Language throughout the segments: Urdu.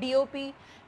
DOP,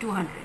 200।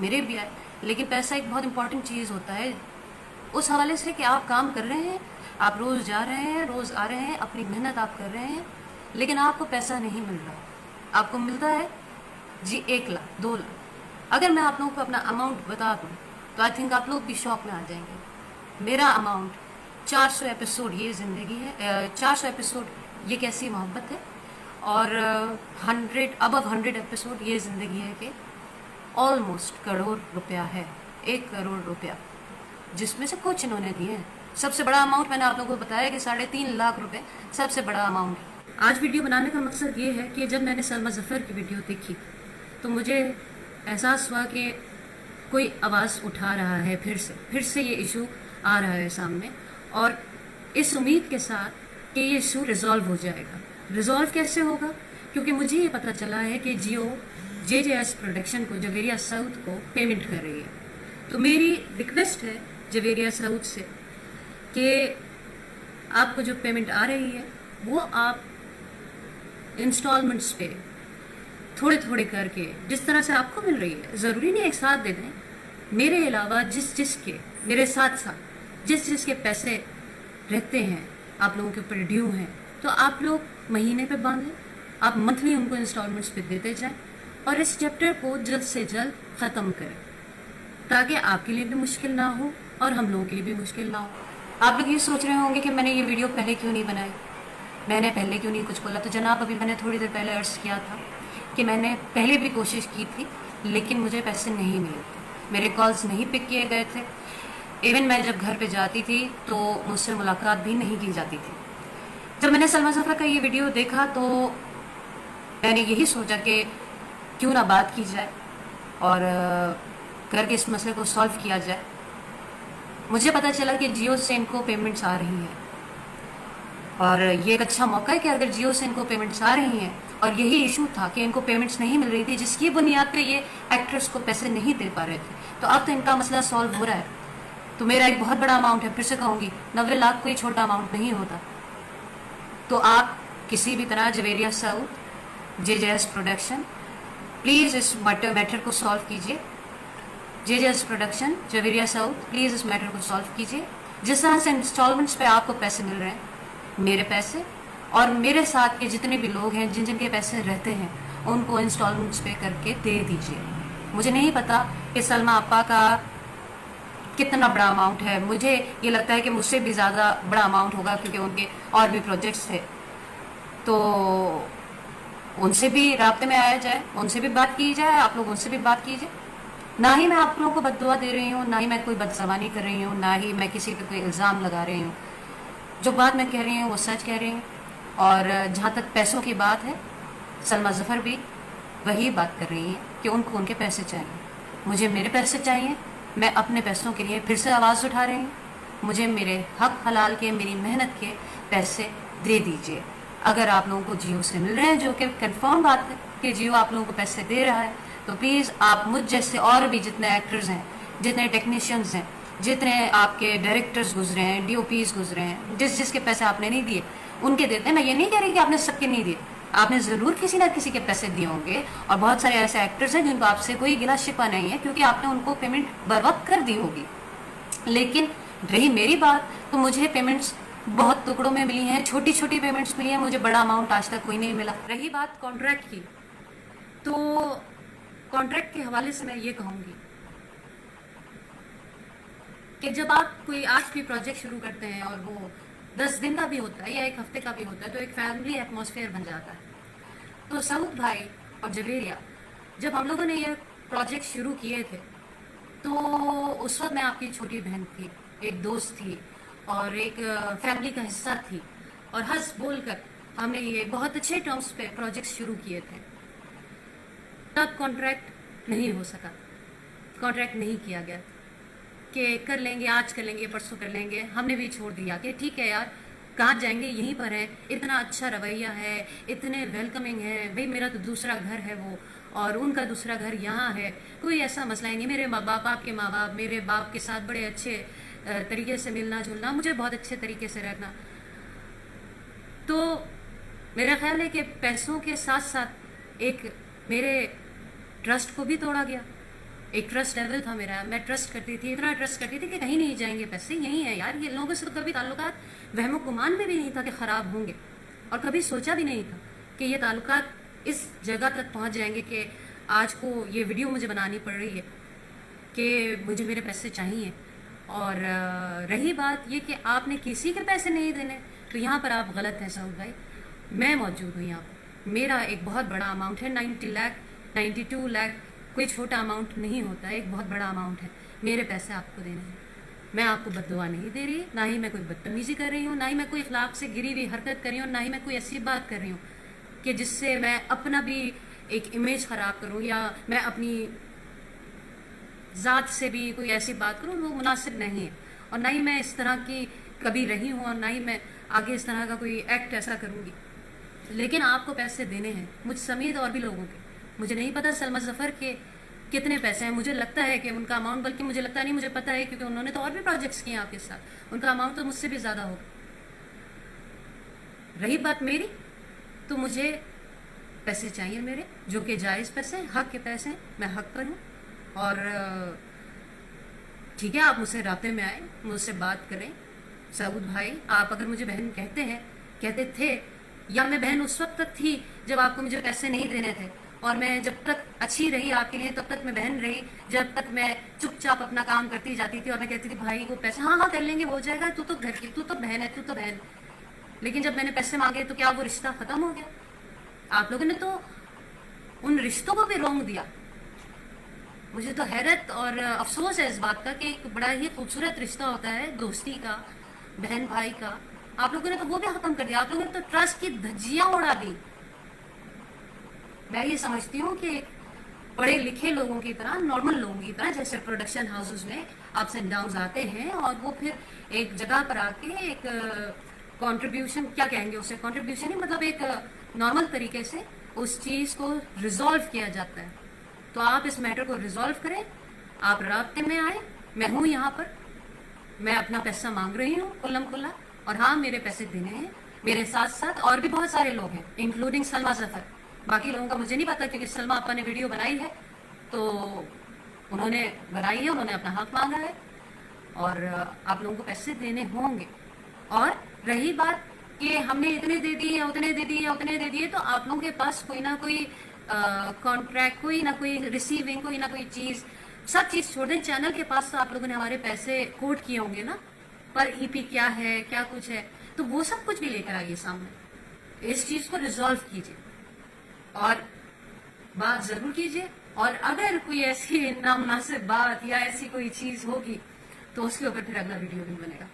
میرے بھی آئے، لیکن پیسہ ایک بہت امپورٹنٹ چیز ہوتا ہے اس حوالے سے کہ آپ کام کر رہے ہیں، آپ روز جا رہے ہیں، روز آ رہے ہیں، اپنی محنت آپ کر رہے ہیں، لیکن آپ کو پیسہ نہیں مل رہا، آپ کو ملتا ہے جی 1 لاکھ 2 لاکھ۔ اگر میں آپ لوگوں کو اپنا اماؤنٹ بتا دوں تو آئی تھنک آپ لوگ بھی شوق میں آ جائیں گے۔ میرا اماؤنٹ 400 ایپیسوڈ یہ زندگی ہے، 400 ایپیسوڈ یہ کیسی محبت ہے، اور 100 ایپیسوڈ یہ زندگی ہے کہ آلموسٹ کروڑ روپیہ ہے، 1 کروڑ روپیہ، جس میں سے کچھ انہوں نے دیے ہیں۔ سب سے بڑا اماؤنٹ میں نے آپ لوگوں کو بتایا کہ 3.5 لاکھ روپے سب سے بڑا اماؤنٹ ہے۔ آج ویڈیو بنانے کا مقصد یہ ہے کہ جب میں نے سلمیٰ ظفر کی ویڈیو دیکھی تو مجھے احساس ہوا کہ کوئی آواز اٹھا رہا ہے، پھر سے یہ ایشو آ رہا ہے سامنے، اور اس امید کے ساتھ کہ یہ ایشو ریزالو ہو جائے گا۔ ریزالو کیسے ہوگا؟ کیونکہ مجھے یہ پتہ چلا ہے کہ جیو JJS پروڈکشن کو، جویریہ ساؤتھ کو پیمنٹ کر رہی ہے۔ تو میری ریکویسٹ ہے جویریہ ساؤتھ سے کہ آپ کو جو پیمنٹ آ رہی ہے وہ آپ انسٹالمنٹس پہ تھوڑے تھوڑے کر کے جس طرح سے آپ کو مل رہی ہے، ضروری نہیں ایک ساتھ دے دیں۔ میرے علاوہ جس کے، میرے ساتھ جس کے پیسے رہتے ہیں آپ لوگوں کے اوپر ڈیو ہیں، تو آپ لوگ مہینے پہ باندھیں، آپ منتھلی ان کو انسٹالمنٹس پہ دیتے جائیں، اور اس چیپٹر کو جلد سے جلد ختم کریں تاکہ آپ کے لیے بھی مشکل نہ ہو اور ہم لوگوں کے لیے بھی مشکل نہ ہو۔ آپ لوگ یہ سوچ رہے ہوں گے کہ میں نے یہ ویڈیو پہلے کیوں نہیں بنائی، میں نے پہلے کیوں نہیں کچھ بولا؟ تو جناب ابھی میں نے تھوڑی دیر پہلے عرض کیا تھا کہ میں نے پہلے بھی کوشش کی تھی لیکن مجھے پیسے نہیں ملے تھے، میرے کالز نہیں پک کیے گئے تھے، ایون میں جب گھر پہ جاتی تھی تو مجھ سے ملاقات بھی نہیں کی جاتی تھی۔ جب میں نے سلمیٰ ظفر کا یہ ویڈیو دیکھا تو میں نے یہی سوچا کہ کیوں نہ بات کی جائے اور کر کے اس مسئلے کو سالو کیا جائے۔ مجھے پتہ چلا کہ جیو سے ان کو پیمنٹس آ رہی ہیں، اور یہ ایک اچھا موقع ہے کہ اگر جیو سے ان کو پیمنٹس آ رہی ہیں، اور یہی ایشو تھا کہ ان کو پیمنٹس نہیں مل رہی تھی جس کی بنیاد پہ یہ ایکٹرس کو پیسے نہیں دے پا رہے تھے، تو اب تو ان کا مسئلہ سالو ہو رہا ہے۔ تو میرا ایک بہت بڑا اماؤنٹ ہے، پھر سے کہوں گی 90 لاکھ کوئی چھوٹا اماؤنٹ نہیں ہوتا۔ تو آپ کسی بھی طرح Javeria South JJS production please اس میٹر کو سالو کیجیے۔ JJS production Javeria South please اس میٹر کو سالو کیجیے۔ جس طرح سے انسٹالمنٹس پہ آپ کو پیسے مل رہے ہیں، میرے پیسے اور میرے ساتھ کے جتنے بھی لوگ ہیں جن کے پیسے رہتے ہیں ان کو انسٹالمنٹس پہ کر کے دے دیجیے۔ مجھے نہیں پتا کہ سلمیٰ آپا کا کتنا بڑا اماؤنٹ ہے، مجھے یہ لگتا ہے کہ مجھ سے بھی زیادہ بڑا اماؤنٹ ہوگا کیونکہ ان کے اور بھی پروجیکٹس تھے، تو ان سے بھی رابطے میں آیا جائے، ان سے بھی بات کی جائے، آپ لوگ ان سے بھی بات کیجیے۔ نہ ہی میں آپ لوگوں کو بد دعا دے رہی ہوں، نہ ہی میں کوئی بدزبانی کر رہی ہوں، نہ ہی میں کسی پہ کوئی الزام لگا رہی ہوں۔ جو بات میں کہہ رہی ہوں وہ سچ کہہ رہی ہوں، اور جہاں تک پیسوں کی بات ہے سلمیٰ ظفر بھی وہی بات کر رہی ہیں کہ ان کو ان کے پیسے چاہیے، مجھے میرے پیسے چاہیے۔ میں اپنے پیسوں کے لیے پھر سے آواز اٹھا رہی ہوں، مجھے میرے حق حلال کے، میری محنت کے پیسے دے دیجیے۔ اگر آپ لوگوں کو جیو سے مل رہے ہیں، جو کہ کنفرم بات ہے کہ جیو آپ لوگوں کو پیسے دے رہا ہے، تو پلیز آپ مجھ جیسے اور بھی جتنے ایکٹرز ہیں، جتنے ٹیکنیشینز ہیں، جتنے آپ کے ڈائریکٹرز گزرے ہیں، DOPs گزرے ہیں، جس کے پیسے آپ نے نہیں دیے ان کے دیتے ہیں۔ میں یہ نہیں کہہ رہی کہ آپ نے سب کے نہیں دیے، آپ نے ضرور کسی نہ کسی کے پیسے دیے ہوں گے، اور بہت سارے ایسے ایکٹرز ہیں جن کو آپ سے کوئی گلا شکوہ نہیں ہے کیونکہ آپ نے ان کو پیمنٹ بر وقت کر دی ہوگی۔ لیکن رہی میری بات تو مجھے پیمنٹس بہت ٹکڑوں میں ملی ہیں، چھوٹی چھوٹی پیمنٹس ملی ہیں، مجھے بڑا اماؤنٹ آج تک کوئی نہیں ملا۔ رہی بات کانٹریکٹ کی، تو کانٹریکٹ کے حوالے سے میں یہ کہوں گی کہ جب آپ کوئی آج بھی پروجیکٹ شروع کرتے ہیں اور وہ 10 دن کا بھی ہوتا ہے یا 1 ہفتے کا بھی ہوتا ہے تو ایک فیملی ایٹماسفیئر بن جاتا ہے۔ تو سعود بھائی اور جویریہ، جب ہم لوگوں نے یہ پروجیکٹ شروع کیے تھے تو اس وقت میں آپ کی چھوٹی بہن تھی، ایک دوست تھی اور ایک فیملی کا حصہ تھی، اور ہنس بول کر ہم نے یہ بہت اچھے ٹرمز پہ پروجیکٹ شروع کیے تھے۔ تب کانٹریکٹ نہیں ہو سکا، کانٹریکٹ نہیں کیا گیا کہ کر لیں گے، آج کر لیں گے، پرسوں کر لیں گے۔ ہم نے بھی چھوڑ دیا کہ ٹھیک ہے یار، کہاں جائیں گے، یہیں پر ہے، اتنا اچھا رویہ ہے، اتنے ویلکمنگ ہے، بھئی میرا تو دوسرا گھر ہے وہ، اور ان کا دوسرا گھر یہاں ہے، کوئی ایسا مسئلہ ہی نہیں۔ میرے ماں باپ، آپ کے ماں باپ، میرے باپ کے ساتھ بڑے اچھے طریقے سے ملنا جلنا، مجھے بہت اچھے طریقے سے رہنا۔ تو میرا خیال ہے کہ پیسوں کے ساتھ ساتھ ایک میرے ٹرسٹ کو بھی توڑا گیا، ایک ٹرسٹ لیول تھا میرا، میں ٹرسٹ کرتی تھی، اتنا ٹرسٹ کرتی تھی کہ کہیں نہیں جائیں گے پیسے، یہیں ہے یار. یہ لوگوں سے تو کبھی تعلقات وہم و گمان میں بھی نہیں تھا کہ خراب ہوں گے، اور کبھی سوچا بھی نہیں تھا کہ یہ تعلقات اس جگہ تک پہنچ جائیں گے کہ آج کو یہ ویڈیو مجھے بنانی پڑ رہی ہے کہ مجھے میرے پیسے چاہیے. اور رہی بات یہ کہ آپ نے کسی کے پیسے نہیں دینے، تو یہاں پر آپ غلط ہیں سعود بھائی. میں موجود ہوں یہاں پر، میرا ایک بہت بڑا اماؤنٹ ہے، 90 لاکھ 92 لاکھ، کوئی چھوٹا اماؤنٹ نہیں ہوتا ہے، ایک بہت بڑا اماؤنٹ ہے. میرے پیسے آپ کو دینے ہیں. میں آپ کو بد دعا نہیں دے رہی، نہ ہی میں کوئی بدتمیزی کر رہی ہوں، نہ ہی میں کوئی اخلاق سے گری ہوئی حرکت کر رہی ہوں، نہ ہی میں کوئی ایسی بات کر رہی ہوں کہ جس سے میں اپنا بھی ایک امیج خراب کروں یا میں اپنی ذات سے بھی کوئی ایسی بات کروں. وہ مناسب نہیں ہے، اور نہ ہی میں اس طرح کی کبھی رہی ہوں، اور نہ ہی میں آگے اس طرح کا کوئی ایکٹ ایسا کروں گی. لیکن آپ کو پیسے دینے ہیں، مجھ سمیت اور بھی لوگوں کے. مجھے نہیں پتا سلمیٰ ظفر کے کتنے پیسے ہیں، مجھے لگتا ہے کہ ان کا اماؤنٹ، بلکہ مجھے لگتا نہیں، مجھے پتا ہے کیونکہ انہوں نے تو اور بھی پروجیکٹس کیے ہیں آپ کے ساتھ، ان کا اماؤنٹ تو مجھ سے بھی زیادہ ہوگا. رہی بات میری، تو مجھے پیسے چاہیے میرے، جو کہ جائز پیسے، حق کے پیسے ہیں، میں حق پر ہوں. اور ٹھیک ہے، آپ مجھ سے رابطے میں آئیں، مجھ سے بات کریں. سعود بھائی، آپ اگر مجھے بہن کہتے تھے، یا میں بہن اس وقت تک تھی جب آپ کو مجھے پیسے نہیں دینے تھے، اور میں جب تک اچھی رہی آپ کے لیے تب تک میں بہن رہی، جب تک میں چپ چاپ اپنا کام کرتی جاتی تھی، اور میں کہتی تھی بھائی وہ پیسے ہاں کر لیں گے، ہو جائے گا، تو گھر کی، تو بہن ہے، تو بہن. لیکن جب میں نے پیسے مانگے تو کیا وہ رشتہ ختم ہو گیا؟ آپ لوگوں نے تو ان رشتوں کو بھی رونگ دیا. مجھے تو حیرت اور افسوس ہے اس بات کا کہ ایک بڑا ہی خوبصورت رشتہ ہوتا ہے دوستی کا، بہن بھائی کا، آپ لوگوں نے تو وہ بھی ختم کر دیا. آپ لوگوں نے تو ٹرسٹ کی دھجیاں اڑا دی. میں یہ سمجھتی ہوں کہ پڑھے لکھے لوگوں کی طرح، نارمل لوگوں کی طرح، جیسے پروڈکشن ہاؤسز میں اپس اینڈ ڈاؤنز آتے ہیں، اور وہ پھر ایک جگہ پر آ کے ایک کنٹریبیوشن، کیا کہیں گے اسے، کنٹریبیوشن ہی مطلب ایک نارمل طریقے سے اس چیز کو ریزالو کیا جاتا ہے. تو آپ اس میٹر کو ریزالو کریں، آپ رابطے میں آئیں. میں ہوں یہاں پر، میں اپنا پیسہ مانگ رہی ہوں کھلم کھلا، اور ہاں میرے پیسے دینے ہیں. میرے ساتھ ساتھ اور بھی بہت سارے لوگ ہیں، انکلوڈنگ سلمیٰ ظفر. باقی لوگوں کا مجھے نہیں پتا، کیونکہ سلمیٰ آپا نے ویڈیو بنائی ہے تو انہوں نے بنائی ہے، انہوں نے اپنا حق مانگا ہے، اور آپ لوگوں کو پیسے دینے ہوں گے. اور رہی بات کہ ہم نے اتنے دے دیے، اتنے دے دیے، اتنے دے دیے، تو آپ لوگوں کے پاس کوئی نہ کوئی کانٹریکٹ، کوئی نہ کوئی ریسیونگ، کوئی نہ کوئی چیز، سب چیز چھوڑ دیں. چینل کے پاس تو آپ لوگوں نے ہمارے پیسے کوٹ کیے ہوں گے نا، پر ای پی کیا ہے، کیا کچھ ہے، تو وہ سب کچھ بھی لے کر آئیے سامنے. اس چیز کو ریزالو کیجیے اور بات ضرور کیجیے. اور اگر کوئی ایسی نامناسب بات یا ایسی کوئی چیز ہوگی تو اس کے اوپر پھر اگلا ویڈیو بھی بنے گا.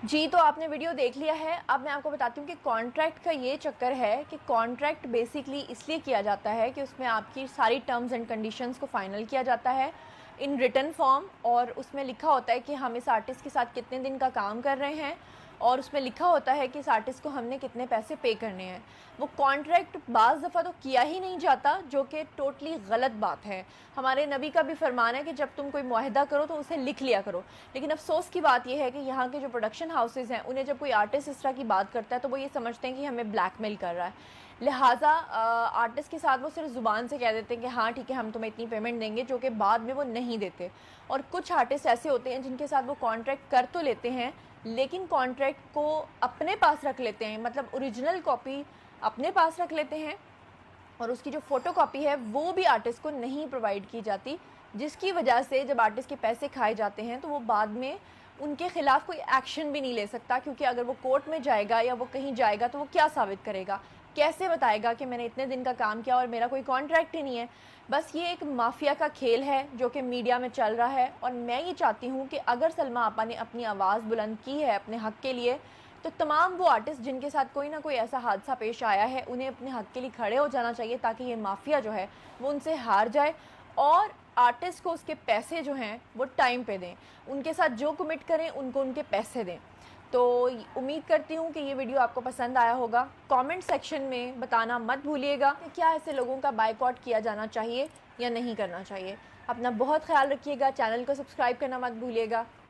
جی، تو آپ نے ویڈیو دیکھ لیا ہے. اب میں آپ کو بتاتی ہوں کہ کانٹریکٹ کا یہ چکر ہے کہ کانٹریکٹ بیسکلی اس لیے کیا جاتا ہے کہ اس میں آپ کی ساری ٹرمز اینڈ کنڈیشنز کو فائنل کیا جاتا ہے ان ریٹن فارم، اور اس میں لکھا ہوتا ہے کہ ہم اس آرٹسٹ کے ساتھ کتنے دن کا کام کر رہے ہیں، اور اس میں لکھا ہوتا ہے کہ اس آرٹسٹ کو ہم نے کتنے پیسے پے کرنے ہیں. وہ کانٹریکٹ بعض دفعہ تو کیا ہی نہیں جاتا، جو کہ ٹوٹلی غلط بات ہے. ہمارے نبی کا بھی فرمان ہے کہ جب تم کوئی معاہدہ کرو تو اسے لکھ لیا کرو. لیکن افسوس کی بات یہ ہے کہ یہاں کے جو پروڈکشن ہاؤسز ہیں، انہیں جب کوئی آرٹسٹ اس طرح کی بات کرتا ہے تو وہ یہ سمجھتے ہیں کہ ہمیں بلیک میل کر رہا ہے. لہٰذا آرٹسٹ کے ساتھ وہ صرف زبان سے کہہ دیتے ہیں کہ ہاں ٹھیک ہے ہم تمہیں اتنی پیمنٹ دیں گے، جو کہ بعد میں وہ نہیں دیتے. اور کچھ آرٹسٹ ایسے ہوتے ہیں جن کے ساتھ وہ کانٹریکٹ کر تو لیتے ہیں، لیکن کانٹریکٹ کو اپنے پاس رکھ لیتے ہیں، مطلب اوریجنل کاپی اپنے پاس رکھ لیتے ہیں، اور اس کی جو فوٹو کاپی ہے وہ بھی آرٹسٹ کو نہیں پرووائڈ کی جاتی، جس کی وجہ سے جب آرٹسٹ کے پیسے کھائے جاتے ہیں تو وہ بعد میں ان کے خلاف کوئی ایکشن بھی نہیں لے سکتا، کیونکہ اگر وہ کورٹ میں جائے گا یا وہ کہیں جائے گا تو وہ کیا ثابت کرے گا، کیسے بتائے گا کہ میں نے اتنے دن کا کام کیا اور میرا کوئی کانٹریکٹ ہی نہیں ہے. بس یہ ایک مافیا کا کھیل ہے جو کہ میڈیا میں چل رہا ہے. اور میں یہ چاہتی ہوں کہ اگر سلمیٰ آپا نے اپنی آواز بلند کی ہے اپنے حق کے لیے، تو تمام وہ آرٹسٹ جن کے ساتھ کوئی نہ کوئی ایسا حادثہ پیش آیا ہے انہیں اپنے حق کے لیے کھڑے ہو جانا چاہیے، تاکہ یہ مافیا جو ہے وہ ان سے ہار جائے، اور آرٹسٹ کو اس کے پیسے جو ہیں وہ ٹائم پہ دیں. ان کے ساتھ جو کمٹ کریں ان کو ان کے پیسے دیں. تو امید کرتی ہوں کہ یہ ویڈیو آپ کو پسند آیا ہوگا. کامنٹ سیکشن میں بتانا مت بھولیے گا کہ کیا ایسے لوگوں کا بائیکاٹ کیا جانا چاہیے یا نہیں کرنا چاہیے. اپنا بہت خیال رکھیے گا، چینل کو سبسکرائب کرنا مت بھولیے گا.